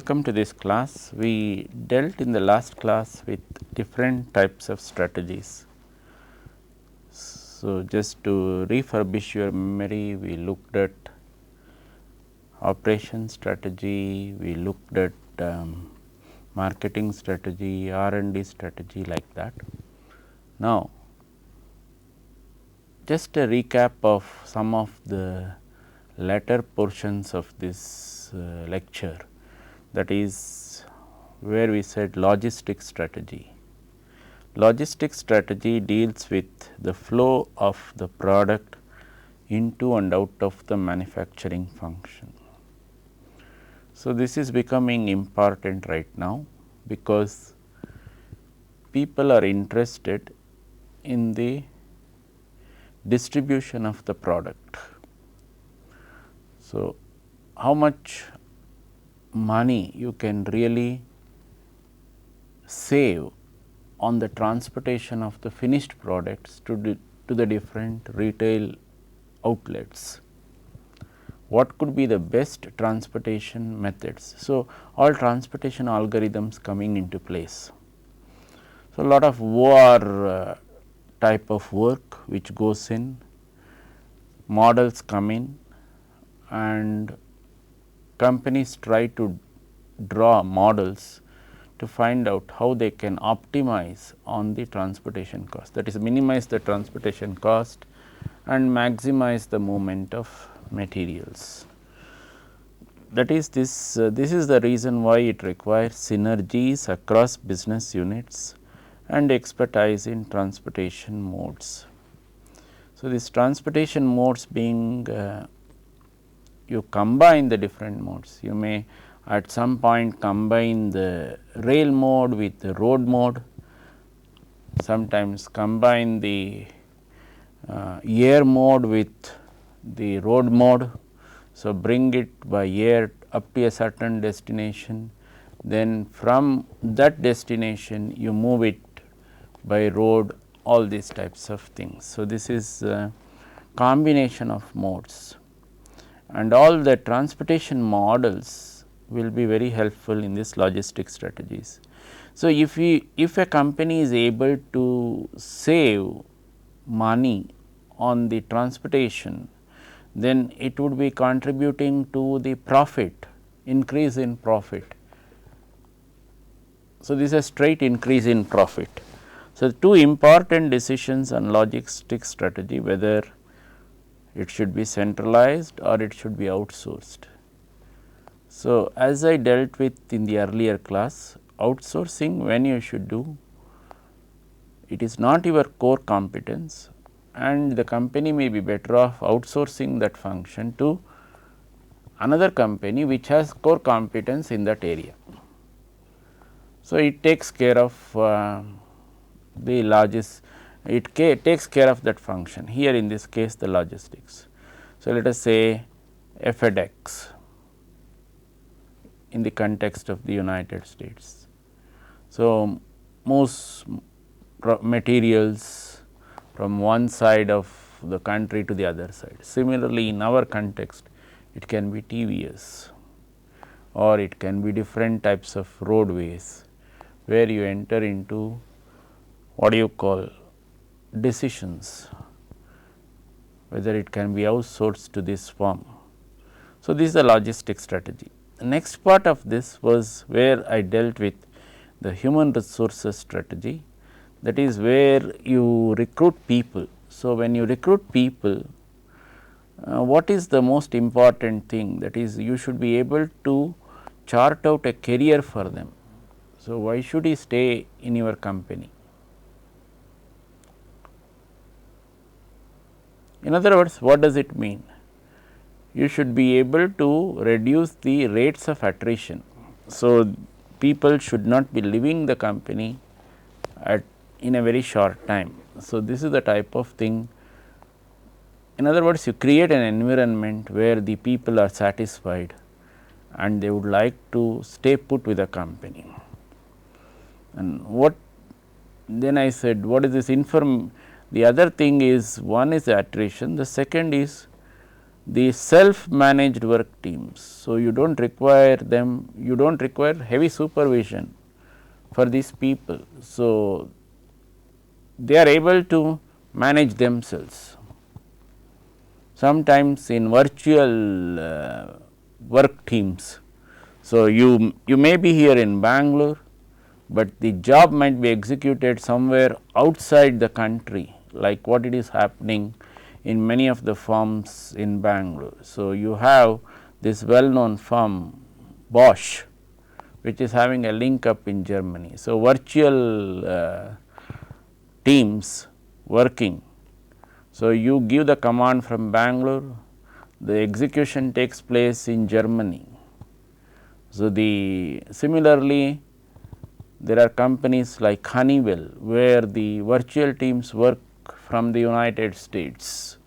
welcome to this class. We dealt in the last class with different types of strategies. So, just to refurbish your memory, we looked at operation strategy, we looked at marketing strategy, R&D strategy, like that. Now, just a recap of some of the latter portions of this lecture, that is where we said logistics strategy. Logistics strategy deals with the flow of the product into and out of the manufacturing function. So, this is becoming important right now, because people are interested in the distribution of the product. So, how much money you can really save on the transportation of the finished products to the different retail outlets. What could be the best transportation methods? So, all transportation algorithms coming into place. So, a lot of OR type of work which goes in, models come in, and companies try to draw models to find out how they can optimize on the transportation cost, that is minimize the transportation cost and maximize the movement of materials. That is this is the reason why it requires synergies across business units and expertise in transportation modes. So, this transportation modes being you combine the different modes. You may at some point combine the rail mode with the road mode, sometimes combine the air mode with the road mode. So, bring it by air up to a certain destination, then from that destination you move it by road, all these types of things. So, this is a combination of modes, and all the transportation models will be very helpful in this logistics strategies. So, if a company is able to save money on the transportation, then it would be contributing to the profit, increase in profit. So, this is a straight increase in profit. So, two important decisions on logistics strategy, whether it should be centralized or it should be outsourced. So, as I dealt with in the earlier class, outsourcing, when you should do, it is not your core competence, and the company may be better off outsourcing that function to another company which has core competence in that area. So, it takes care of the largest, takes care of that function, here in this case the logistics. So, let us say a FedEx in the context of the United States. So, most materials from one side of the country to the other side. Similarly, in our context, it can be TVS, or it can be different types of roadways, where you enter into what do you call decisions, whether it can be outsourced to this firm. So, this is the logistics strategy. The next part of this was where I dealt with the human resources strategy, that is where you recruit people. So, when you recruit people, what is the most important thing, that is you should be able to chart out a career for them. So, why should he stay in your company? In other words, what does it mean? You should be able to reduce the rates of attrition. So, people should not be leaving the company in a very short time. So, this is the type of thing. In other words, you create an environment where the people are satisfied and they would like to stay put with the company. And what then I said, what is this the other thing is, one is the attrition, the second is the self managed work teams. So, you do not require them, you do not require heavy supervision for these people. So, they are able to manage themselves. Sometimes in virtual work teams. So, you may be here in Bangalore, but the job might be executed somewhere outside the country, like what it is happening in many of the firms in Bangalore. So, you have this well known firm Bosch, which is having a link up in Germany. So, virtual teams working. So, you give the command from Bangalore, the execution takes place in Germany. So, similarly there are companies like Honeywell, where the virtual teams work from the United States.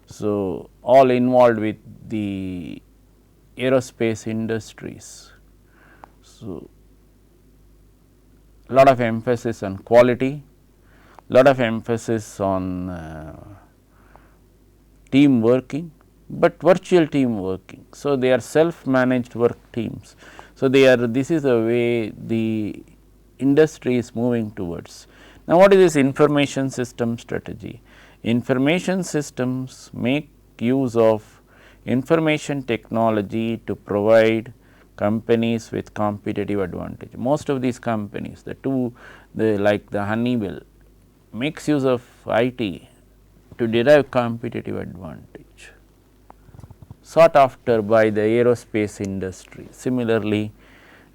So, all involved with the aerospace industries. So, lot of emphasis on quality, lot of emphasis on team working, but virtual team working. So, they are self managed work teams. So, this is the way the industry is moving towards. Now, what is this information system strategy? Information systems make use of information technology to provide companies with competitive advantage. Most of these companies, like the Honeywell, makes use of IT to derive competitive advantage, sought after by the aerospace industry. Similarly,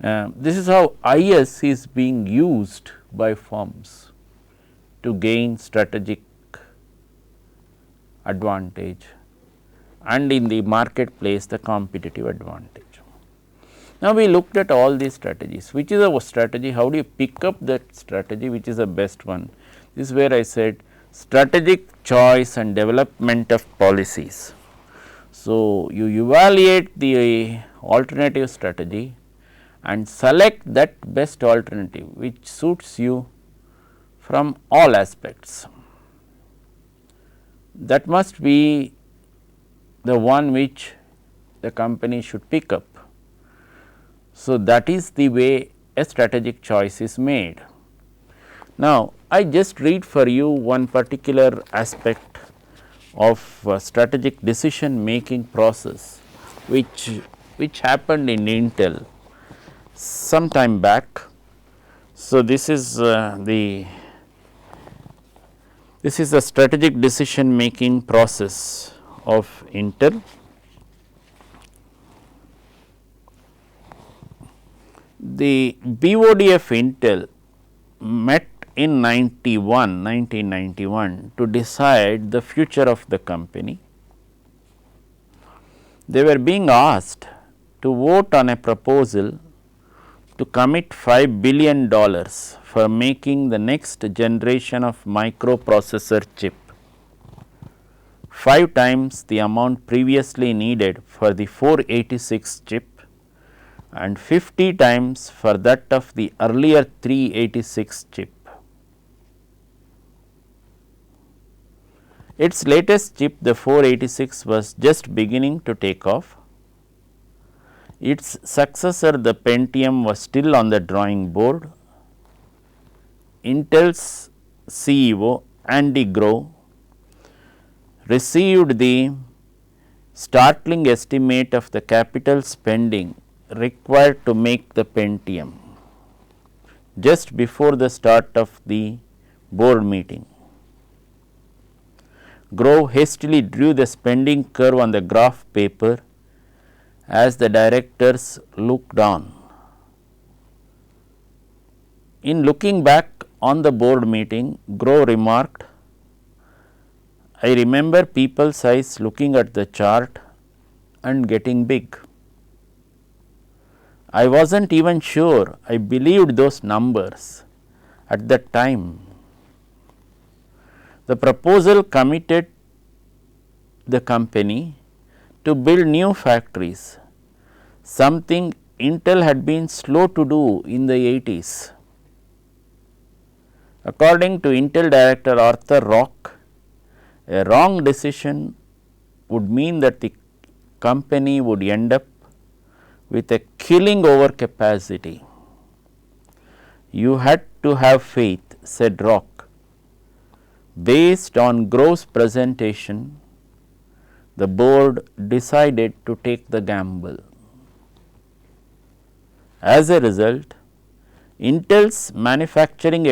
this is how IS is being used by firms to gain strategic advantage and in the marketplace the competitive advantage. Now, we looked at all these strategies. Which is a strategy? How do you pick up that strategy? Which is the best one? This is where I said strategic choice and development of policies. So, you evaluate the alternative strategy and select that best alternative which suits you from all aspects. That must be the one which the company should pick up. So, that is the way a strategic choice is made. Now, I just read for you one particular aspect of strategic decision making process, which happened in Intel some time back. So, this is the strategic decision making process of Intel. The BOD of Intel met in 1991 to decide the future of the company. They were being asked to vote on a proposal to commit $5 billion for making the next generation of microprocessor chip, 5 times the amount previously needed for the 486 chip and 50 times for that of the earlier 386 chip. Its latest chip, the 486, was just beginning to take off. Its successor, the Pentium, was still on the drawing board. Intel's CEO Andy Grove received the startling estimate of the capital spending required to make the Pentium just before the start of the board meeting. Grove hastily drew the spending curve on the graph paper as the directors looked on. In looking back on the board meeting, Grove remarked, "I remember people's eyes looking at the chart and getting big. I wasn't even sure I believed those numbers at that time." The proposal committed the company to build new factories, something Intel had been slow to do in the 80s. According to Intel director Arthur Rock, a wrong decision would mean that the company would end up with a killing overcapacity. You had to have faith, said Rock. Based on gross presentation, the board decided to take the gamble. As a result, Intel's manufacturing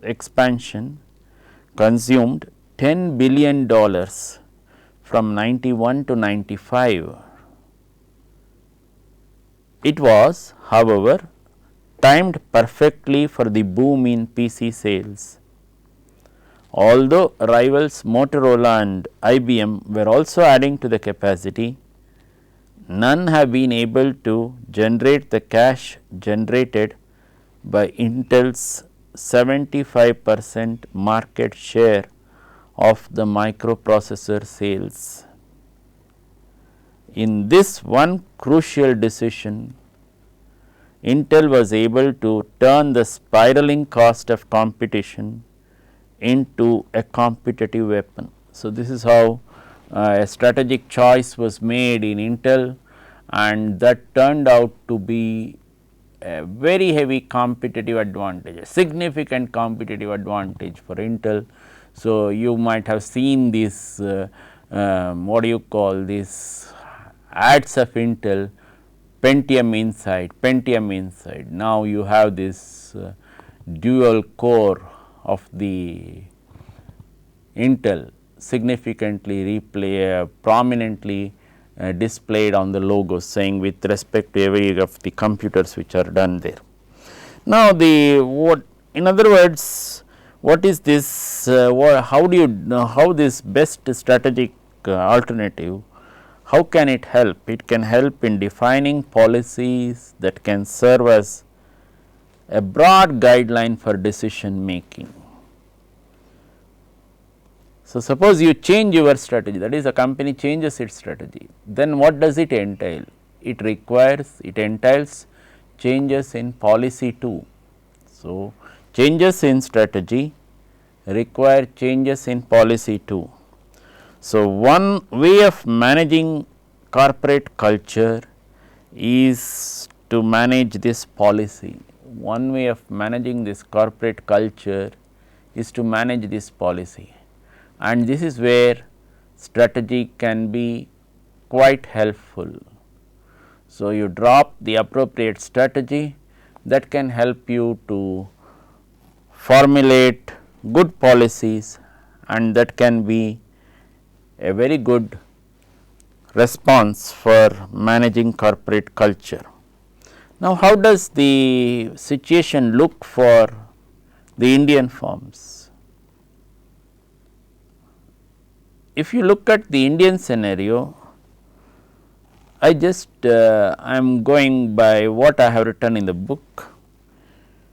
expansion consumed $10 billion from 91 to 95. It was, however, timed perfectly for the boom in PC sales. Although rivals Motorola and IBM were also adding to the capacity, none have been able to generate the cash generated by Intel's 75% market share of the microprocessor sales. In this one crucial decision, Intel was able to turn the spiraling cost of competition into a competitive weapon. So, this is how a strategic choice was made in Intel, and that turned out to be a very heavy competitive advantage, a significant competitive advantage for Intel. So, you might have seen this what do you call this ads of Intel, Pentium inside. Now, you have this dual core of the Intel significantly prominently displayed on the logos, saying with respect to every of the computers which are done there. Now, in other words, what is this how do you how this best strategic alternative, how can it help? It can help in defining policies that can serve as a broad guideline for decision making. So, suppose you change your strategy, that is, a company changes its strategy, then what does it entail? It entails changes in policy too. So, changes in strategy require changes in policy too. So, one way of managing corporate culture is to manage this policy. One way of managing this corporate culture is to manage this policy, and this is where strategy can be quite helpful. So, you drop the appropriate strategy that can help you to formulate good policies, and that can be a very good response for managing corporate culture. Now, how does the situation look for the Indian firms? If you look at the Indian scenario, I am going by what I have written in the book.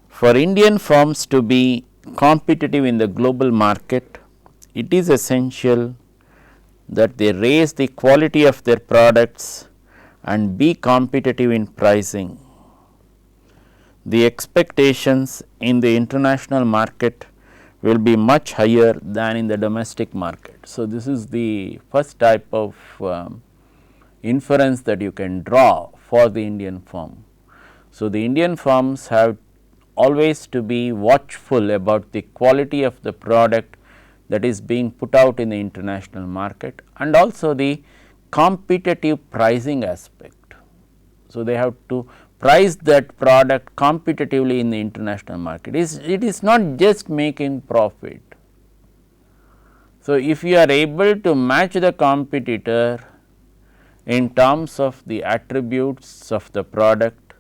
For Indian firms to be competitive in the global market, it is essential that they raise the quality of their products and be competitive in pricing. The expectations in the international market will be much higher than in the domestic market. So, this is the first type of inference that you can draw for the Indian firm. So, the Indian firms have always to be watchful about the quality of the product that is being put out in the international market, and also the competitive pricing aspect. So, they have to price that product competitively in the international market. It is not just making profit. So, if you are able to match the competitor in terms of the attributes of the product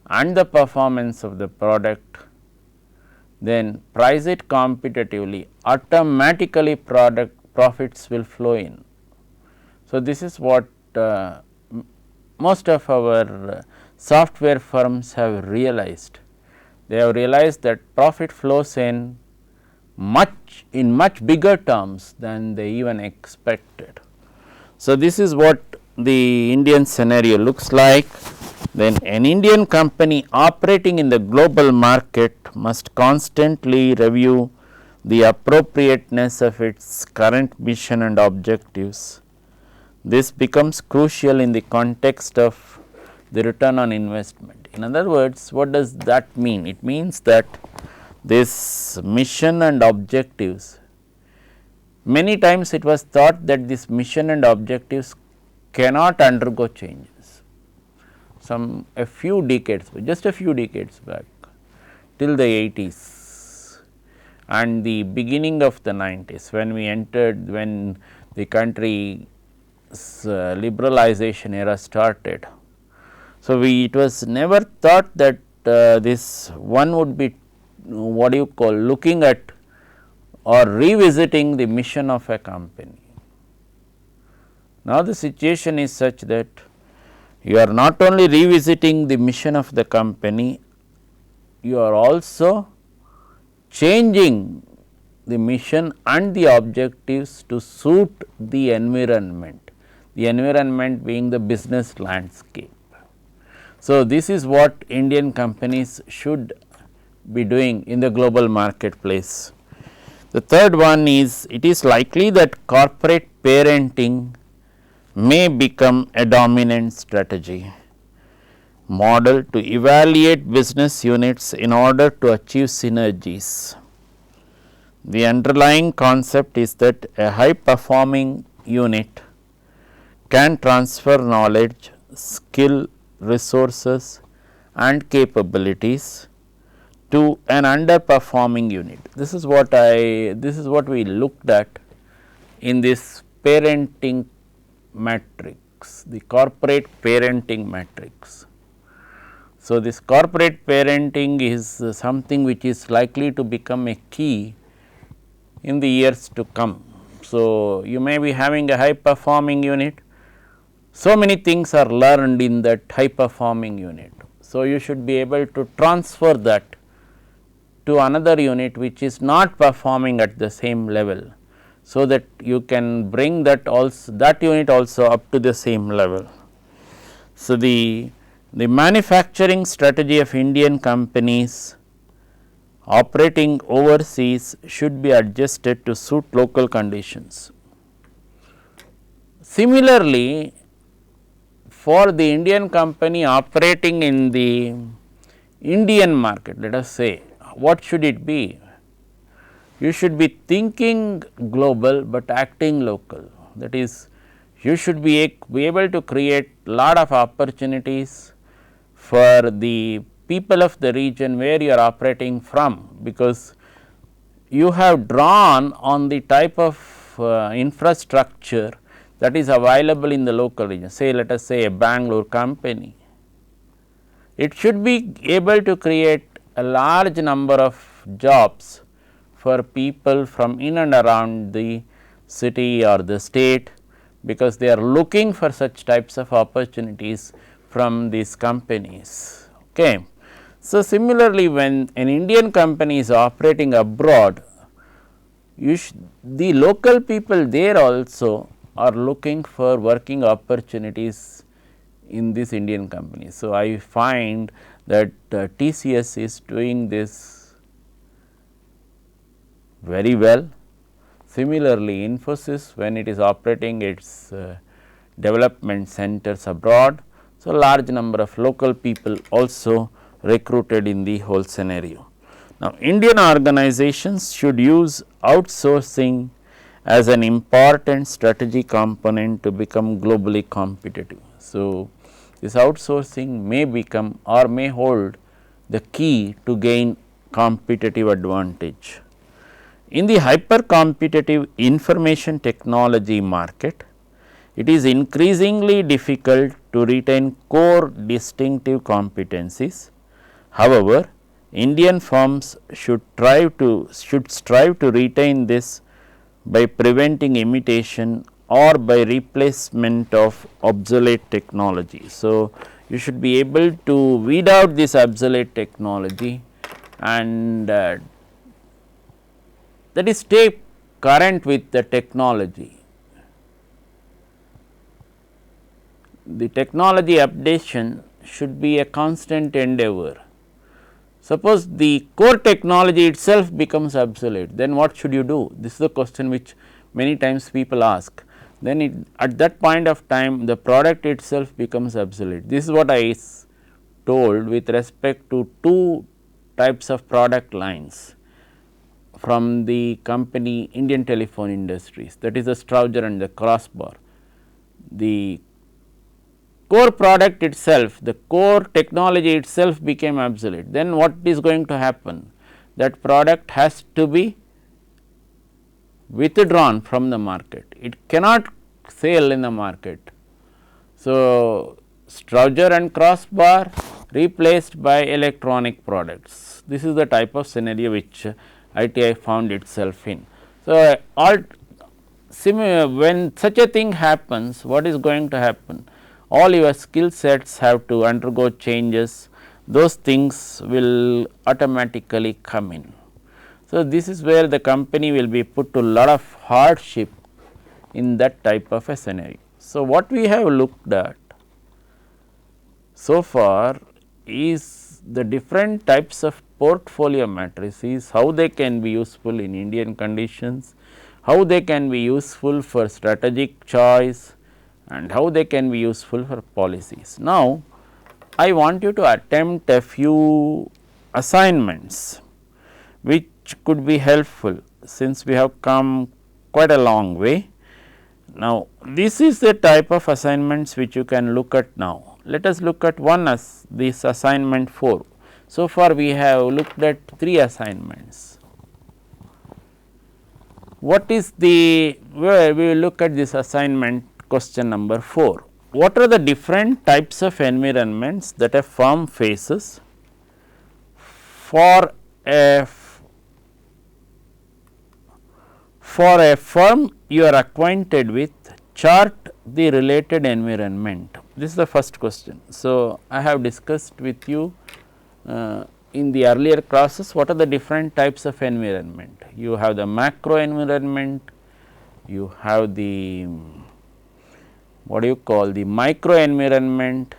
and the performance of the product, then price it competitively, automatically profits will flow in. So, this is what most of our software firms have realized. They have realized that profit flows in much bigger terms than they even expected. So, this is what the Indian scenario looks like. Then an Indian company operating in the global market must constantly review the appropriateness of its current mission and objectives, This becomes crucial in the context of the return on investment. In other words, what does that mean? It means that this mission and objectives, many times it was thought that this mission and objectives cannot undergo changes. A few decades, just a few decades back, till the 80s and the beginning of the 90s, when the country's liberalization era started. So, it was never thought that this one would be what you call looking at or revisiting the mission of a company. Now, the situation is such that you are not only revisiting the mission of the company, you are also changing the mission and the objectives to suit the environment being the business landscape. So, this is what Indian companies should be doing in the global marketplace. The third one is, it is likely that corporate parenting may become a dominant strategy model to evaluate business units in order to achieve synergies. The underlying concept is that a high performing unit can transfer knowledge, skill, resources and capabilities to an underperforming unit. This is what we looked at in this parenting matrix, the corporate parenting matrix. So, this corporate parenting is something which is likely to become a key in the years to come. So, you may be having a high performing unit, so many things are learned in that high performing unit. So, you should be able to transfer that to another unit which is not performing at the same level, so that you can bring that unit also up to the same level. So, the manufacturing strategy of Indian companies operating overseas should be adjusted to suit local conditions. Similarly, for the Indian company operating in the Indian market, let us say, what should it be? You should be thinking global, but acting local. That is, you should be able to create lot of opportunities for the people of the region where you are operating from, because you have drawn on the type of infrastructure that is available in the local region. Say, let us say a Bangalore company, it should be able to create a large number of jobs for people from in and around the city or the state, because they are looking for such types of opportunities from these companies. Okay. So, similarly, when an Indian company is operating abroad, the local people there also are looking for working opportunities in this Indian company. So, I find that TCS is doing this very well. Similarly, Infosys, when it is operating its development centers abroad, so large number of local people also recruited in the whole scenario. Now, Indian organizations should use outsourcing as an important strategy component to become globally competitive. So, this outsourcing may become or may hold the key to gain competitive advantage. In the hyper competitive information technology market, it is increasingly difficult to retain core distinctive competencies. However, Indian firms should strive to retain this by preventing imitation or by replacement of obsolete technology. So, you should be able to weed out this obsolete technology and that is stay current with the technology. The technology updation should be a constant endeavor. Suppose the core technology itself becomes obsolete, then what should you do? This is the question which many times people ask. then at that point of time the product itself becomes obsolete. This is what I told with respect to two types of product lines from the company Indian Telephone Industries, that is the Strowger and the crossbar. The core product itself, the core technology itself became obsolete. Then what is going to happen? That product has to be withdrawn from the market, it cannot sell in the market. So, Strowger and crossbar replaced by electronic products. This is the type of scenario which ITI found itself in. So, when such a thing happens, what is going to happen? All your skill sets have to undergo changes, those things will automatically come in. So, this is where the company will be put to a lot of hardship in that type of a scenario. So, what we have looked at so far is the different types of portfolio matrices, how they can be useful in Indian conditions, how they can be useful for strategic choice, and how they can be useful for policies. Now, I want you to attempt a few assignments which could be helpful, since we have come quite a long way. Now, this is the type of assignments which you can look at now. Let us look at one as this assignment 4. So far we have looked at 3 assignments. What is the, we will look at this assignment question number 4. What are the different types of environments that a firm faces? For a firm you are acquainted with, chart the related environment. This is the first question. So, I have discussed with you in the earlier classes what are the different types of environment. You have the macro environment, you have the what do you call the micro environment,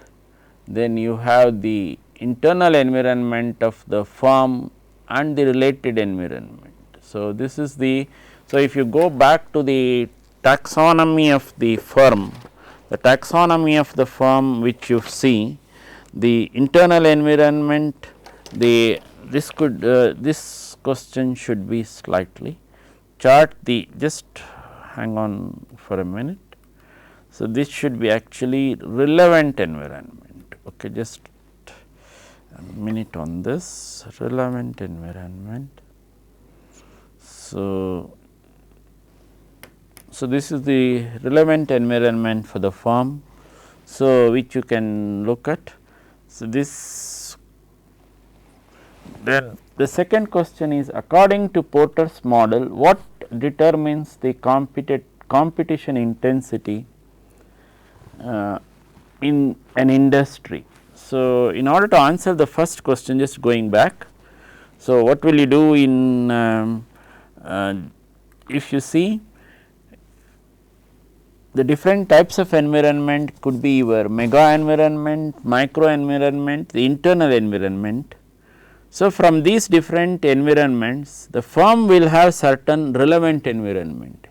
then you have the internal environment of the firm and the related environment. So, this is the, so if you go back to the taxonomy of the firm, the taxonomy of the firm which you see, the internal environment, this question should be slightly chart the, just hang on for a minute. So, this should be actually relevant environment, okay, just a minute on this, relevant environment. So, this is the relevant environment for the firm, so which you can look at. So, this, then the second question is, according to Porter's model, what determines the competition intensity in an industry? So, in order to answer the first question, just going back. So, what will you do in if you see the different types of environment could be your mega environment, micro environment, the internal environment. So, from these different environments, the firm will have certain relevant environment.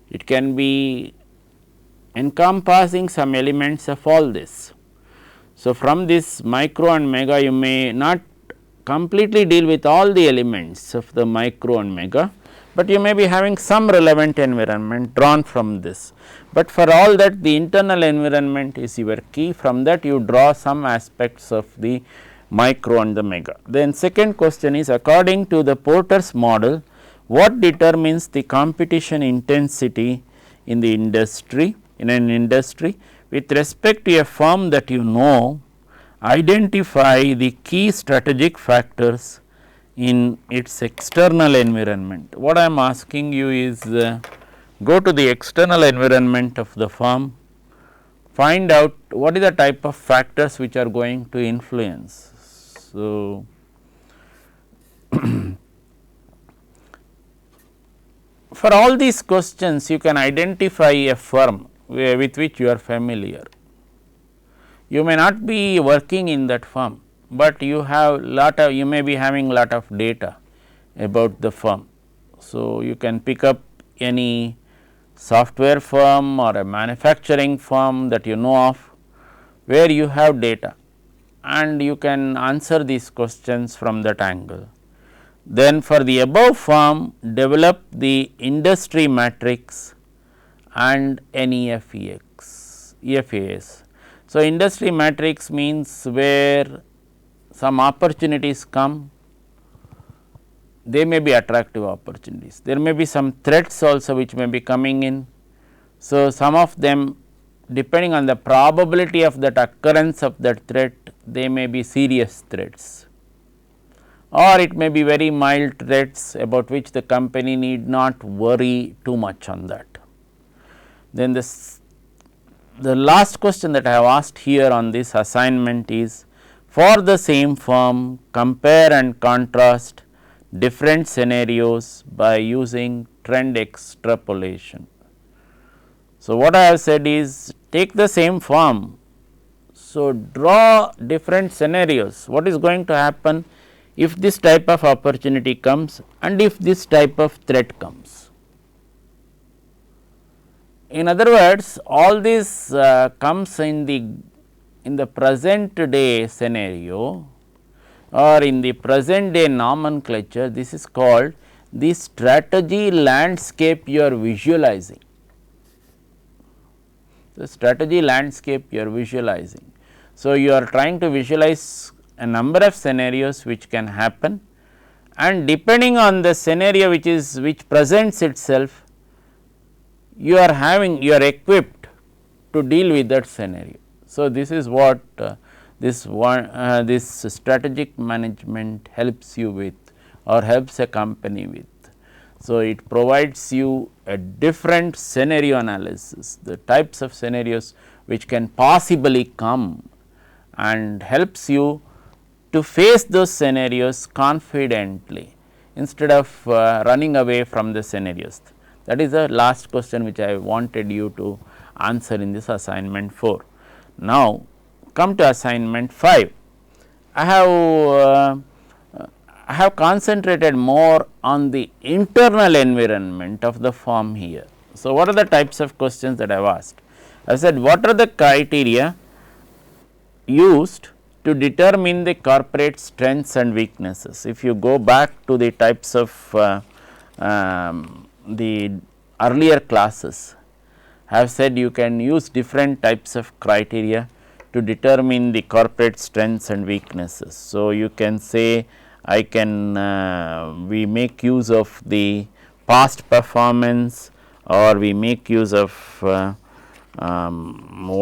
It can be encompassing some elements of all this. So, from this micro and mega, you may not completely deal with all the elements of the micro and mega, but you may be having some relevant environment drawn from this. But for all that, the internal environment is your key, from that you draw some aspects of the micro and the mega. Then second question is, according to the Porter's model, what determines the competition intensity in the industry, in an industry? With respect to a firm that you know, identify the key strategic factors in its external environment. What I am asking you is, go to the external environment of the firm, find out what is the type of factors which are going to influence. So, for all these questions you can identify a firm with which you are familiar. You may not be working in that firm, but you have lot of, you may be having lot of data about the firm. So, you can pick up any software firm or a manufacturing firm that you know of, where you have data and you can answer these questions from that angle. Then for the above firm, develop the industry matrix and EFAS. So, industry matrix means where some opportunities come, they may be attractive opportunities. There may be some threats also which may be coming in. So, some of them, depending on the probability of that occurrence of that threat, they may be serious threats, or it may be very mild threats about which the company need not worry too much on that. Then the last question that I have asked here on this assignment is, for the same firm, compare and contrast different scenarios by using trend extrapolation. So, what I have said is, take the same firm. So, draw different scenarios. What is going to happen if this type of opportunity comes and if this type of threat comes? In other words, all this comes in the present day scenario or in the present day nomenclature. This is called the strategy landscape you are visualizing. The strategy landscape you are visualizing. So, you are trying to visualize a number of scenarios which can happen, and depending on the scenario which presents itself, you are equipped to deal with that scenario. So, this is what this strategic management helps you with, or helps a company with. So, it provides you a different scenario analysis, the types of scenarios which can possibly come, and helps you to face those scenarios confidently instead of running away from the scenarios. That is the last question which I wanted you to answer in this assignment 4. Now, come to assignment 5. I have concentrated more on the internal environment of the firm here. So, what are the types of questions that I have asked? I said, what are the criteria used to determine the corporate strengths and weaknesses? If you go back to the types of the earlier classes, I have said you can use different types of criteria to determine the corporate strengths and weaknesses. So, you can say we make use of the past performance, or we make use of what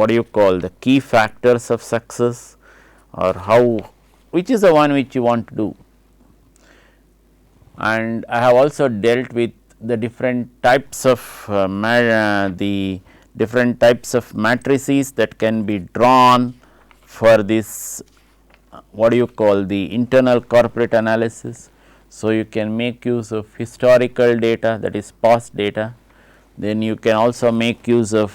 do you call the key factors of success, or which is the one which you want to do. And I have also dealt with the different types of matrices that can be drawn for this what do you call the internal corporate analysis. So, you can make use of historical data, that is past data. Then you can also make use of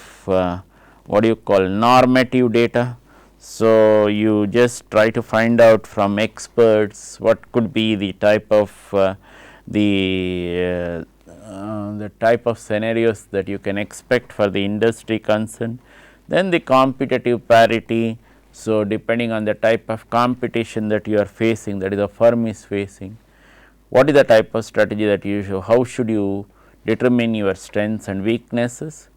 what do you call normative data. So, you just try to find out from experts what could be the type of the type of scenarios that you can expect for the industry concerned. Then the competitive parity. So, depending on the type of competition that you are facing, that is the firm is facing, what is the type of strategy that you should, how should you determine your strengths and weaknesses.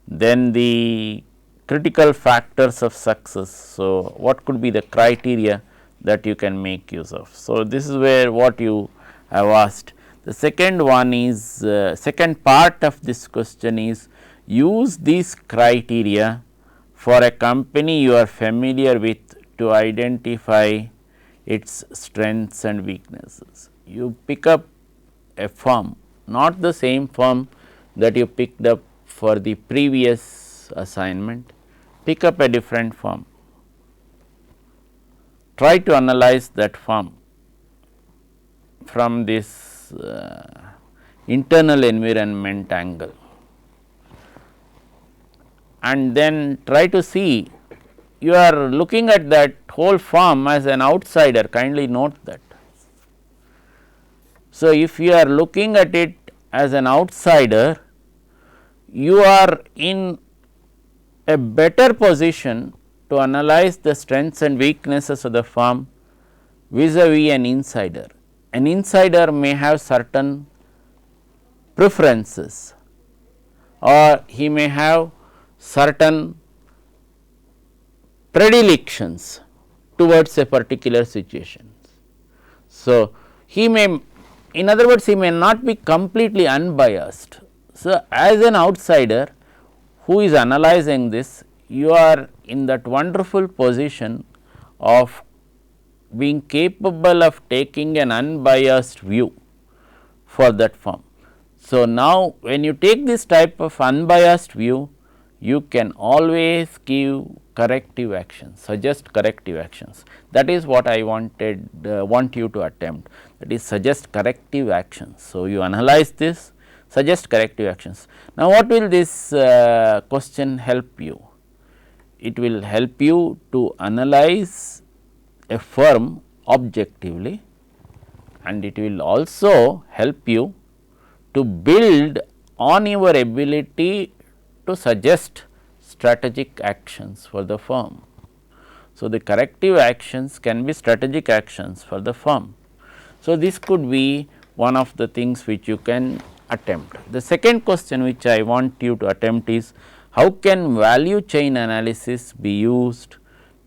Then the critical factors of success. So, what could be the criteria that you can make use of. So, this is where what you have asked. The second one is second part of this question is, use these criteria for a company you are familiar with to identify its strengths and weaknesses. You pick up a firm, not the same firm that you picked up for the previous assignment, pick up a different firm. Try to analyze that firm from this internal environment angle, and then try to see, you are looking at that whole firm as an outsider, kindly note that. So, if you are looking at it as an outsider, you are in a better position to analyze the strengths and weaknesses of the firm vis-a-vis an insider. An insider may have certain preferences, or he may have certain predilections towards a particular situation. So, he may, in other words, he may not be completely unbiased. So, as an outsider who is analyzing this, you are in that wonderful position of being capable of taking an unbiased view for that firm. So, now when you take this type of unbiased view, you can always give corrective actions, suggest corrective actions. That is what I want you to attempt, that is suggest corrective actions. So, you analyze this, suggest corrective actions. Now, what will this question help you? It will help you to analyze a firm objectively, and it will also help you to build on your ability to suggest strategic actions for the firm. So, the corrective actions can be strategic actions for the firm. So, this could be one of the things which you can attempt. The second question which I want you to attempt is, how can value chain analysis be used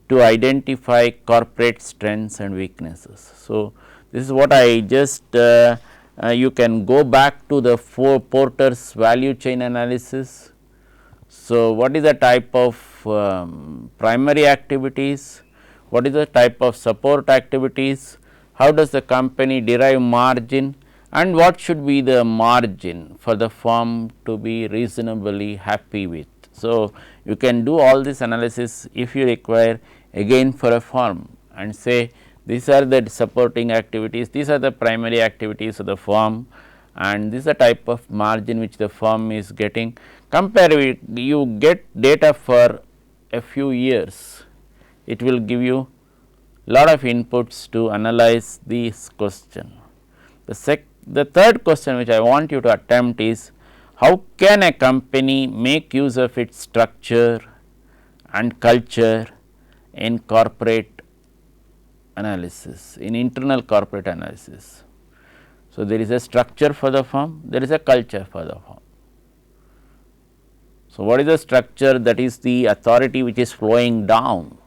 to identify corporate strengths and weaknesses? So, this is what I just you can go back to the Porter's value chain analysis. So, what is the type of primary activities, what is the type of support activities, how does the company derive margin, and what should be the margin for the firm to be reasonably happy with. So, you can do all this analysis if you require again for a firm and say these are the supporting activities, these are the primary activities of the firm, and this is the type of margin which the firm is getting. Compare it, you get data for a few years, it will give you lot of inputs to analyze this question. The third question which I want you to attempt is, how can a company make use of its structure and culture in corporate analysis, in internal corporate analysis. So, there is a structure for the firm, there is a culture for the firm. So, what is the structure? That is the authority which is flowing down.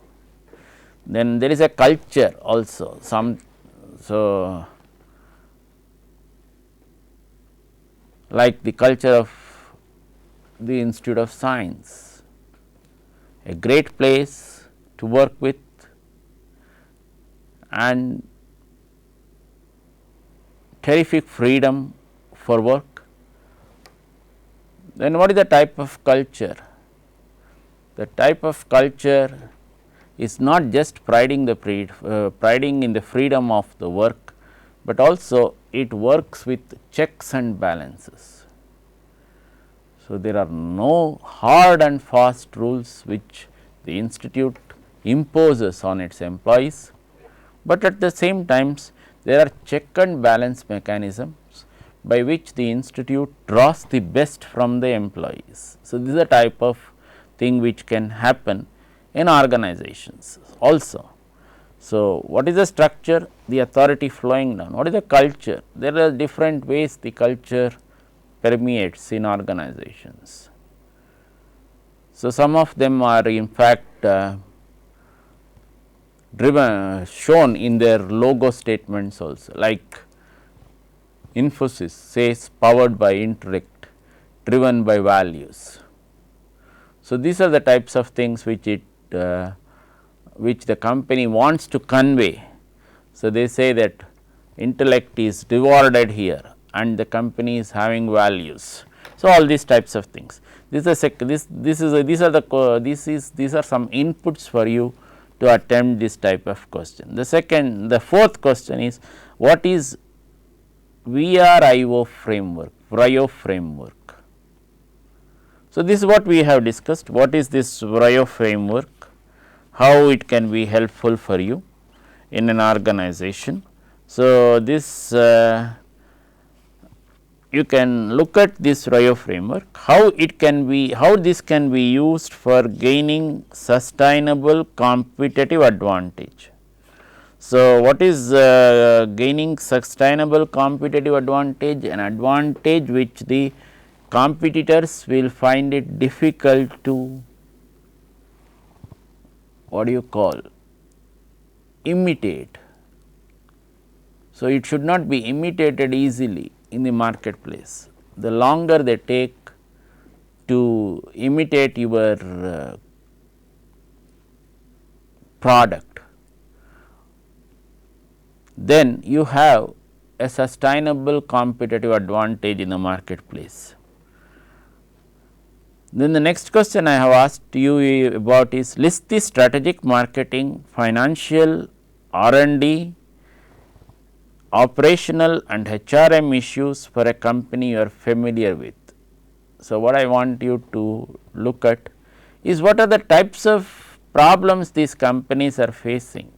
Then there is a culture also, so like the culture of the Institute of Science, a great place to work with and terrific freedom for work. Then what is the type of culture? The type of culture is not just priding in the freedom of the work, but also it works with checks and balances. So, there are no hard and fast rules which the institute imposes on its employees, but at the same times there are check and balance mechanisms by which the institute draws the best from the employees. So, this is a type of thing which can happen in organizations also. So, what is the structure? The authority flowing down. What is the culture? There are different ways the culture permeates in organizations. So, some of them are in fact shown in their logo statements also, like Infosys says powered by intellect, driven by values. So, these are the types of things which which the company wants to convey. So, they say that intellect is rewarded here and the company is having values. So, all these types of things. These are some inputs for you to attempt this type of question. The fourth question is, what is VRIO framework, VRIO framework. So, this is what we have discussed. What is this VRIO framework? How it can be helpful for you in an organization. So, this you can look at this RIO framework, how this can be used for gaining sustainable competitive advantage. So, what is gaining sustainable competitive advantage? An advantage which the competitors will find it difficult to, what do you call, imitate. So, it should not be imitated easily in the marketplace. The longer they take to imitate your product, then you have a sustainable competitive advantage in the marketplace. Then the next question I have asked you about is list the strategic marketing, financial, R&D, operational and HRM issues for a company you are familiar with. So, what I want you to look at is what are the types of problems these companies are facing.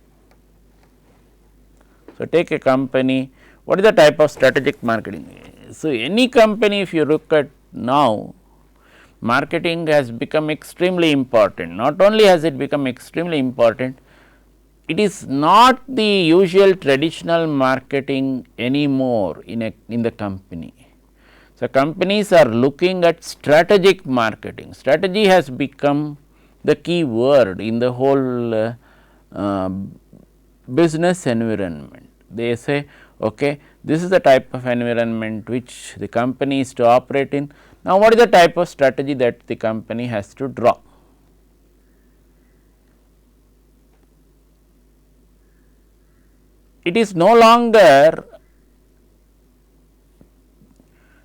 So, take a company, what is the type of strategic marketing? So, any company if you look at now, marketing has become extremely important. Not only has it become extremely important, it is not the usual traditional marketing anymore in the company. So, companies are looking at strategic marketing. Strategy has become the key word in the whole business environment. They say, okay, this is the type of environment which the company is to operate in. Now, what is the type of strategy that the company has to draw? It is no longer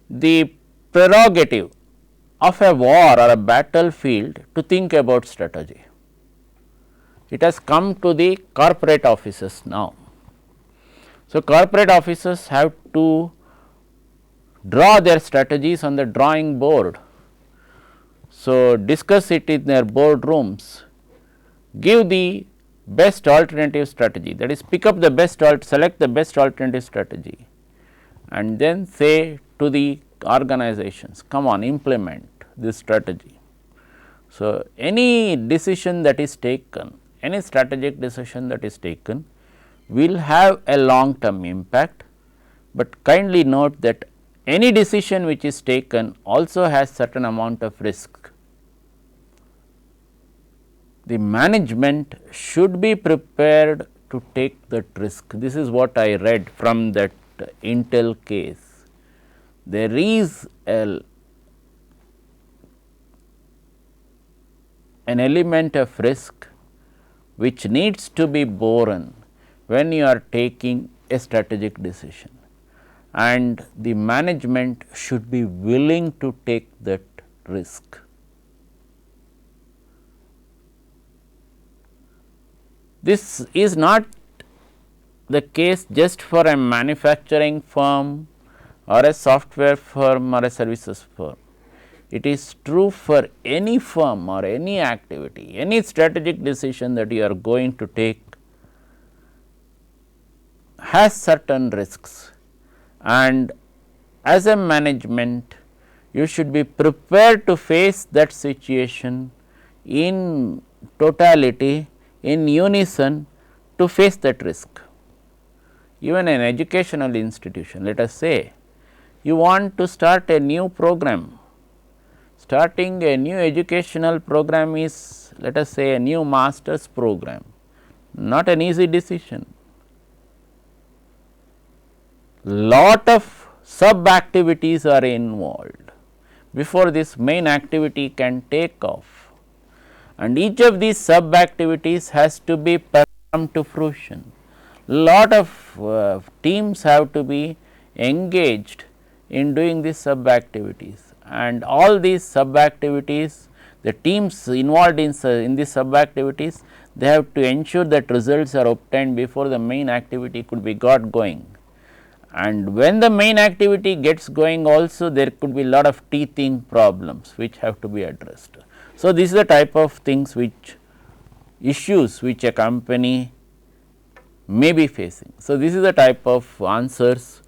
the prerogative of a war or a battlefield to think about strategy. It has come to the corporate offices now. So, corporate offices have to draw their strategies on the drawing board. So, discuss it in their boardrooms, give the best alternative strategy, that is pick up the best select the best alternative strategy and then say to the organizations, come on, implement this strategy. So, any decision that is taken, any strategic decision that is taken will have a long term impact, but kindly note that any decision which is taken also has certain amount of risk. The management should be prepared to take that risk. This is what I read from that Intel case. There is an element of risk which needs to be borne when you are taking a strategic decision, and the management should be willing to take that risk. This is not the case just for a manufacturing firm or a software firm or a services firm. It is true for any firm or any activity, any strategic decision that you are going to take has certain risks, and as a management you should be prepared to face that situation in totality, in unison, to face that risk. Even an educational institution, let us say you want to start a new program. Starting a new educational program is, let us say, a new master's program, not an easy decision. Lot of sub activities are involved before this main activity can take off, and each of these sub activities has to be come to fruition. Lot of teams have to be engaged in doing these sub activities, and all these sub activities, the teams involved in these sub activities, they have to ensure that results are obtained before the main activity could be got going. And when the main activity gets going also, there could be lot of teething problems which have to be addressed. So, this is the type of things which issues which a company may be facing. So, this is the type of answers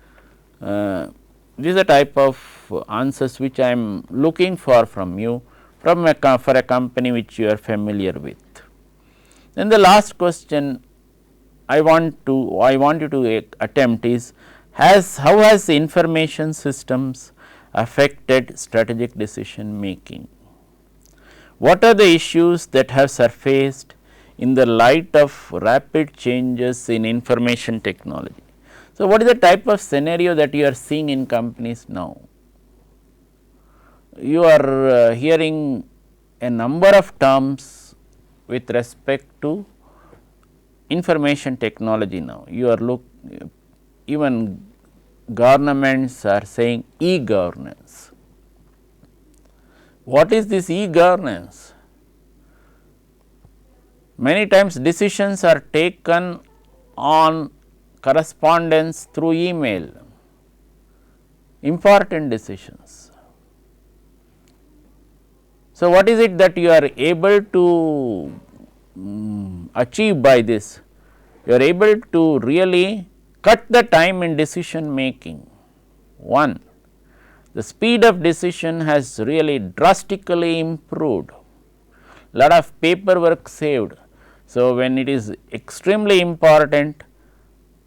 This is the type of answers which I am looking for from you from for a company which you are familiar with. Then the last question I want you to attempt is, how has the information systems affected strategic decision making? What are the issues that have surfaced in the light of rapid changes in information technology? So, what is the type of scenario that you are seeing in companies now? You are hearing a number of terms with respect to information technology now. You are even governments are saying e-governance. What is this e-governance? Many times decisions are taken on correspondence through email, important decisions. So, what is it that you are able to achieve by this? You are able to really cut the time in decision making. One, the speed of decision has really drastically improved, lot of paperwork saved. So, when it is extremely important,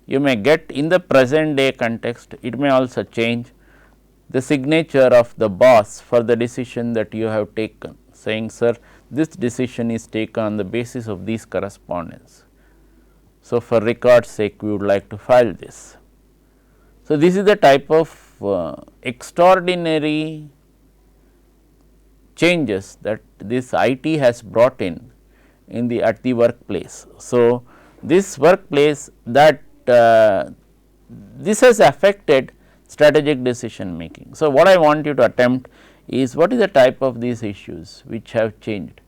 you may get in the present day context, it may also change the signature of the boss for the decision that you have taken, saying, sir, this decision is taken on the basis of these correspondence. So, for record's sake, we would like to file this. So, this is the type of extraordinary changes that this IT has brought in the at the workplace. So, this workplace that this has affected strategic decision making. So, what I want you to attempt is, what is the type of these issues which have changed,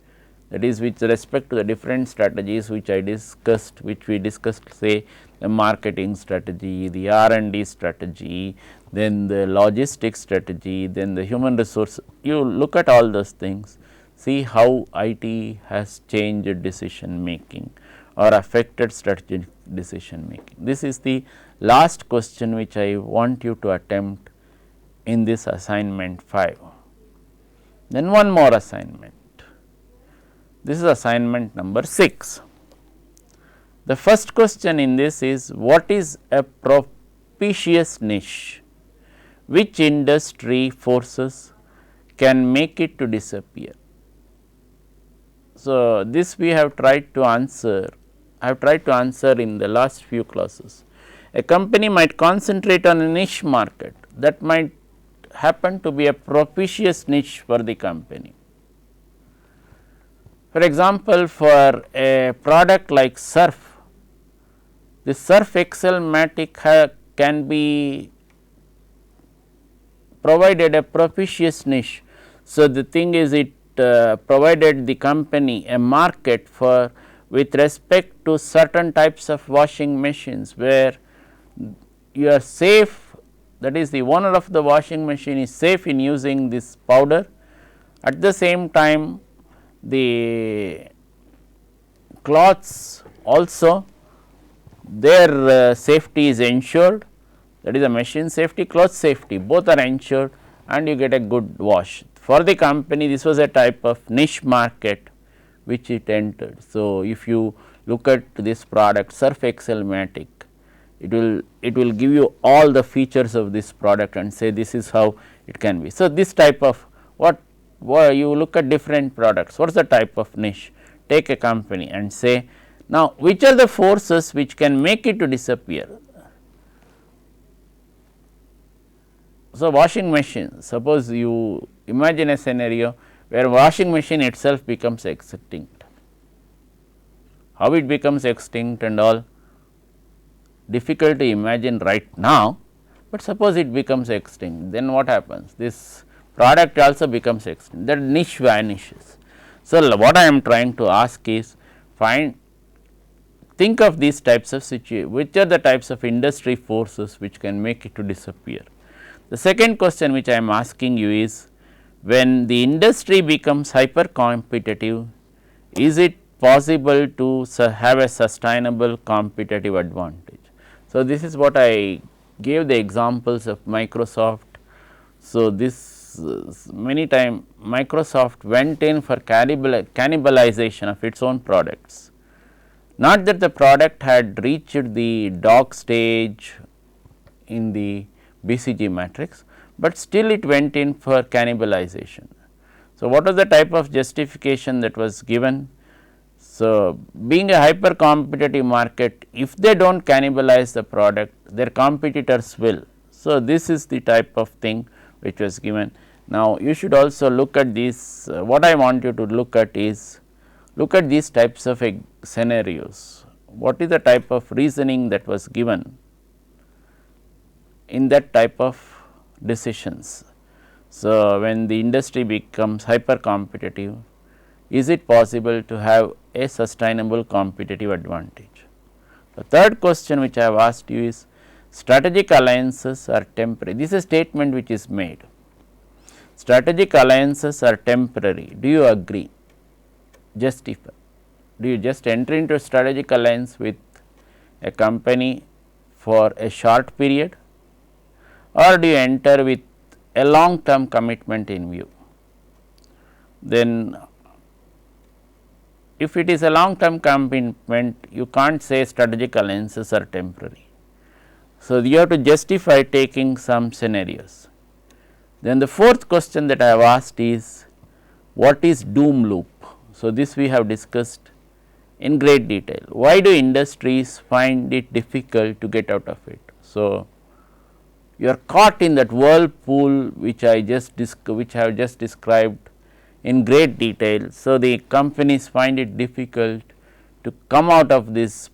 that is with respect to the different strategies which I discussed, which we discussed, say the marketing strategy, the R&D strategy, then the logistics strategy, then the human resource. You look at all those things, see how IT has changed decision making or affected strategic decision making. This is the last question which I want you to attempt in this assignment 5. Then one more assignment. This is assignment number 6. The first question in this is, what is a propitious niche? Which industry forces can make it to disappear? So, this we have tried to answer. I have tried to answer in the last few classes. A company might concentrate on a niche market that might happen to be a propitious niche for the company. For example, for a product like Surf, the Surf Excel Matic can be provided a propitious niche. So, the thing is, it provided the company a market for with respect to certain types of washing machines, where you are safe, that is the owner of the washing machine is safe in using this powder. At the same time, the cloths also, their safety is ensured, that is the machine safety, cloth safety, both are ensured, and you get a good wash. For the company, this was a type of niche market which it entered. So, if you look at this product Surf Excel Matic, it will give you all the features of this product and say this is how it can be. So, this type of what you look at different products, what is the type of niche? Take a company and say, now which are the forces which can make it to disappear? So, washing machine, suppose you imagine a scenario where washing machine itself becomes extinct. How it becomes extinct and all, difficult to imagine right now, but suppose it becomes extinct, then what happens? This product also becomes extinct, that niche vanishes. So, what I am trying to ask is, think of these types of situations, which are the types of industry forces which can make it to disappear. The second question which I am asking you is, when the industry becomes hyper competitive, is it possible to have a sustainable competitive advantage? So, this is what I gave the examples of Microsoft So, this many time Microsoft went in for cannibalization of its own products. Not that the product had reached the dog stage in the BCG matrix, but still it went in for cannibalization. So, what was the type of justification that was given? So, being a hyper competitive market, if they do not cannibalize the product, their competitors will. So, this is the type of thing which was given. Now, you should also look at this, what I want you to look at is, look at these types of scenarios. What is the type of reasoning that was given in that type of decisions? So, when the industry becomes hyper competitive, is it possible to have a sustainable competitive advantage? The third question which I have asked you is, strategic alliances are temporary. This is a statement which is made. Strategic alliances are temporary. Do you agree? Justify. Do you just enter into a strategic alliance with a company for a short period, or do you enter with a long term commitment in view? Then if it is a long term commitment, you can't say strategic alliances are temporary. So, you have to justify taking some scenarios. Then the fourth question that I have asked is, what is doom loop? So, this we have discussed in great detail. Why do industries find it difficult to get out of it? So, you are caught in that whirlpool which I have just described in great detail. So, the companies find it difficult to come out of this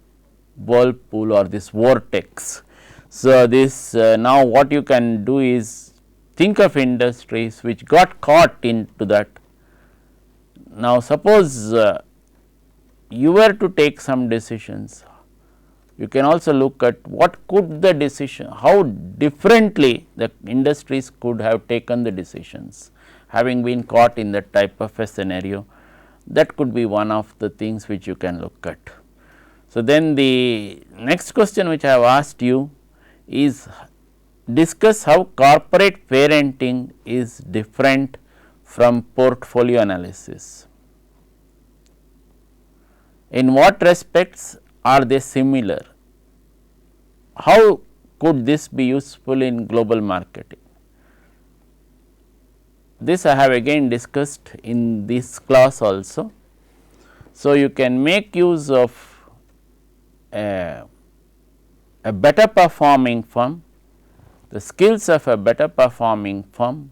whirlpool or this vortex. So, this now what you can do is think of industries which got caught into that. Now, suppose you were to take some decisions, you can also look at what could the decision, how differently the industries could have taken the decisions having been caught in that type of a scenario. That could be one of the things which you can look at. So, then the next question which I have asked you is, discuss how corporate parenting is different from portfolio analysis. In what respects are they similar? How could this be useful in global marketing? This I have again discussed in this class also. So, you can make use of a better performing firm, the skills of a better performing firm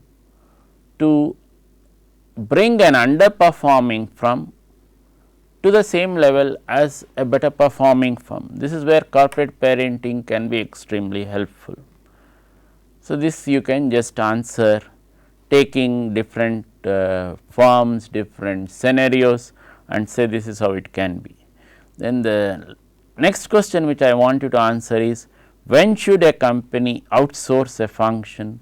to bring an underperforming firm to the same level as a better performing firm. This is where corporate parenting can be extremely helpful. So, this you can just answer taking different firms, different scenarios and say this is how it can be. Then the next question which I want you to answer is, when should a company outsource a function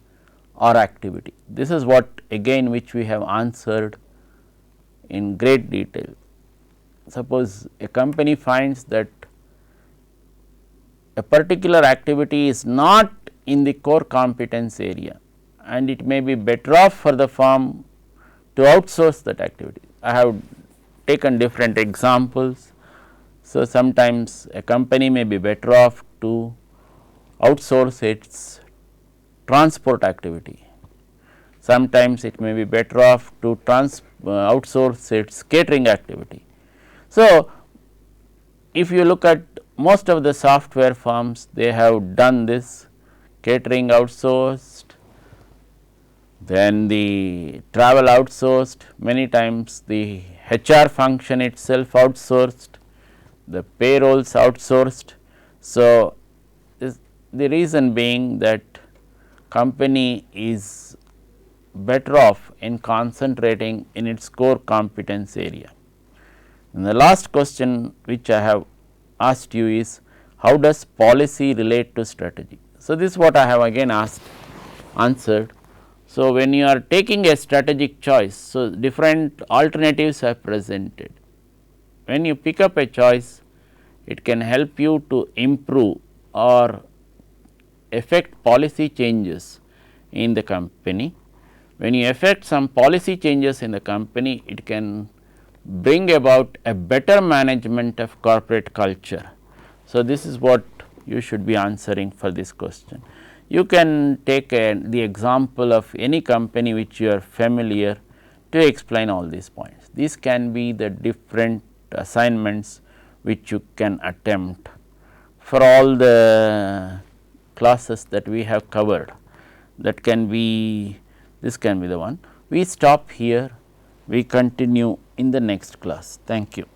or activity? This is what again which we have answered in great detail. Suppose a company finds that a particular activity is not in the core competence area and it may be better off for the firm to outsource that activity. I have taken different examples. So, sometimes a company may be better off to outsource its transport activity, sometimes it may be better off to outsource its catering activity. So, if you look at most of the software firms, they have done this, catering outsourced, then the travel outsourced, many times the HR function itself outsourced, the payrolls outsourced. So, the reason being that company is better off in concentrating in its core competence area. And the last question which I have asked you is, how does policy relate to strategy? So, this is what I have again answered. So, when you are taking a strategic choice, so different alternatives are presented. When you pick up a choice, it can help you to improve or effect policy changes in the company. When you effect some policy changes in the company, it can bring about a better management of corporate culture. So, this is what you should be answering for this question. You can take the example of any company which you are familiar to explain all these points. These can be the different assignments which you can attempt for all the classes that we have covered. That can be, this can be the one. We stop here, we continue in the next class. Thank you.